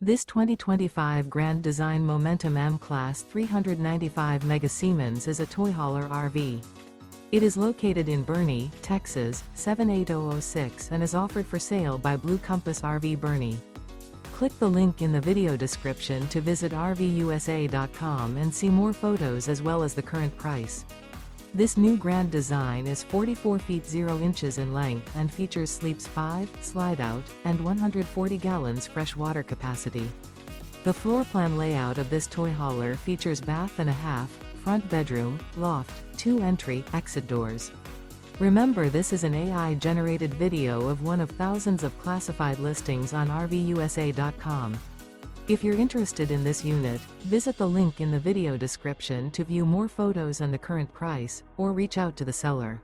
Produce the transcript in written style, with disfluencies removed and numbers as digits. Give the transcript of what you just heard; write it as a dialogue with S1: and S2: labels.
S1: This 2025 Grand Design Momentum M-Class 395 Mega Siemens is a toy hauler RV. It is located in Boerne, Texas, 78006 and is offered for sale by Blue Compass RV Boerne. Click the link in the video description to visit RVUSA.com and see more photos as well as the current price. This new Grand Design is 44 feet 0 inches in length and features sleeps 5, slide-out, and 140 gallons fresh water capacity. The floor plan layout of this toy hauler features bath and a half, front bedroom, loft, 2 entry/exit doors. Remember, this is an AI-generated video of one of thousands of classified listings on RVUSA.com. If you're interested in this unit, visit the link in the video description to view more photos and the current price, or reach out to the seller.